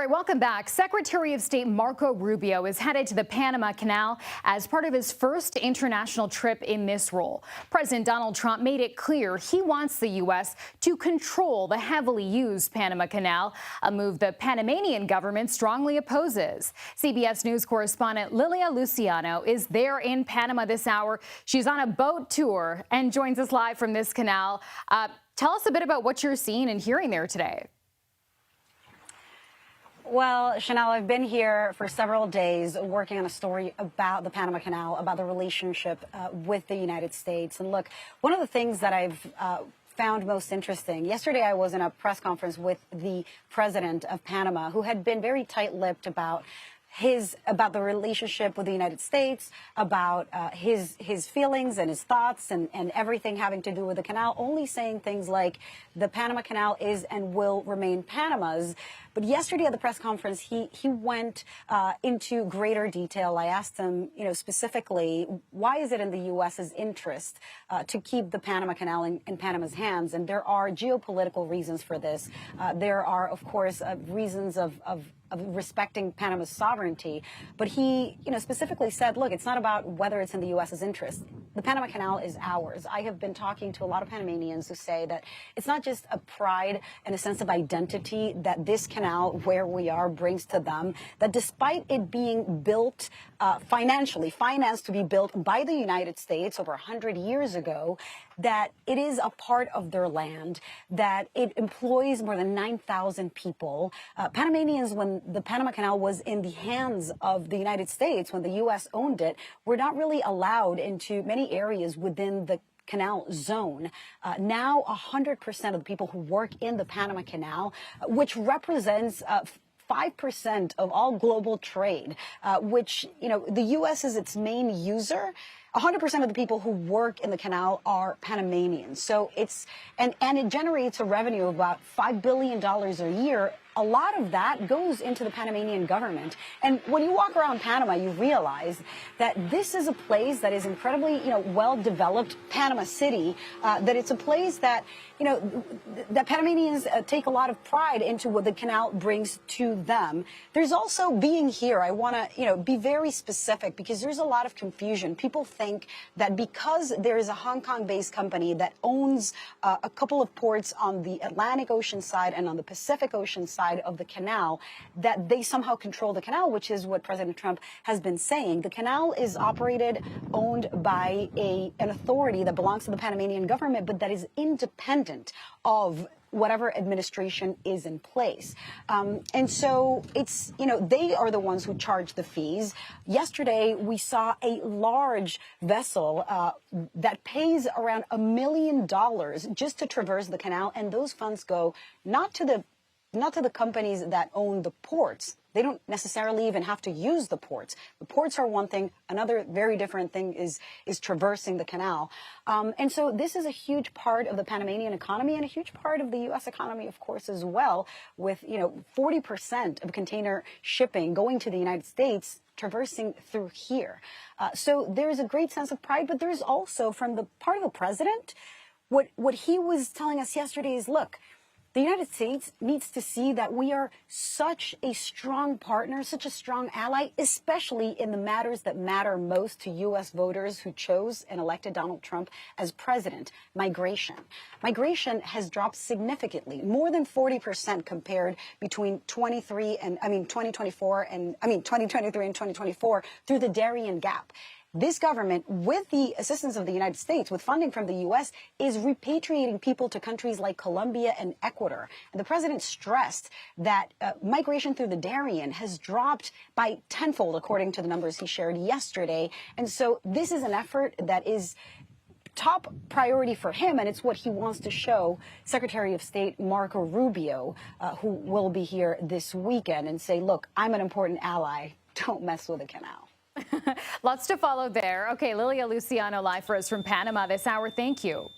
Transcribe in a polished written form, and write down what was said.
right, welcome back. Secretary of State Marco Rubio is headed to the Panama Canal as part of his first international trip in this role. President Donald Trump made it clear he wants the U.S. to control the heavily used Panama Canal, a move the Panamanian government strongly opposes. CBS News correspondent Lilia Luciano is there in Panama this hour. She's on a boat tour and joins us live from this canal. Tell us a bit about what you're seeing and hearing there today. Well, Chanel, I've been here for several days working on a story about the Panama Canal, about the relationship with the United States. And look, one of the things that I've found most interesting, yesterday I was in a press conference with the president of Panama, who had been very tight-lipped about the relationship with the United States, about his feelings and his thoughts and everything having to do with the canal, only saying things like the Panama Canal is and will remain Panama's. But yesterday at the press conference, he went into greater detail. I asked him, specifically, why is it in the U.S.'s interest to keep the Panama Canal in Panama's hands? And there are geopolitical reasons for this. There are, of course, reasons of respecting Panama's sovereignty. But he, specifically said, look, it's not about whether it's in the U.S.'s interest. The Panama Canal is ours. I have been talking to a lot of Panamanians who say that it's not just a pride and a sense of identity that this canal, where we are, brings to them, that despite it being built financed to be built by the United States over 100 years ago, that it is a part of their land, that it employs more than 9,000 people. Panamanians, when the Panama Canal was in the hands of the United States, when the U.S. owned it, were not really allowed into many areas within the canal zone. Now, 100% of the people who work in the Panama Canal, which represents 5% of all global trade, which, the U.S. is its main user. 100% of the people who work in the canal are Panamanians. So and it generates a revenue of about $5 billion a year. A lot of that goes into the Panamanian government. And when you walk around Panama, you realize that this is a place that is incredibly, well-developed, Panama City, that it's a place that, that Panamanians take a lot of pride into what the canal brings to them. There's also being here. I want to, be very specific because there's a lot of confusion. People think that because there is a Hong Kong-based company that owns a couple of ports on the Atlantic Ocean side and on the Pacific Ocean side of the canal, that they somehow control the canal, which is what President Trump has been saying. The canal is owned by an authority that belongs to the Panamanian government, but that is independent of whatever administration is in place. And so it's, they are the ones who charge the fees. Yesterday, we saw a large vessel that pays around $1 million just to traverse the canal. And those funds go not to the companies that own the ports. They don't necessarily even have to use the ports. The ports are one thing. Another very different thing is traversing the canal. And so this is a huge part of the Panamanian economy and a huge part of the U.S. economy, of course, as well, with 40% of container shipping going to the United States traversing through here. So there's a great sense of pride, but there's also, from the part of the president, what he was telling us yesterday is, look, the United States needs to see that we are such a strong partner, such a strong ally, especially in the matters that matter most to U.S. voters who chose and elected Donald Trump as president: migration. Migration has dropped significantly, more than 40% compared between 2023 and 2024 through the Darien Gap. This government, with the assistance of the United States, with funding from the U.S., is repatriating people to countries like Colombia and Ecuador. And the president stressed that migration through the Darien has dropped by tenfold, according to the numbers he shared yesterday. And so this is an effort that is top priority for him, and it's what he wants to show Secretary of State Marco Rubio, who will be here this weekend, and say, look, I'm an important ally. Don't mess with the canal. Lots to follow there. Okay, Lilia Luciano live for us from Panama this hour. Thank you.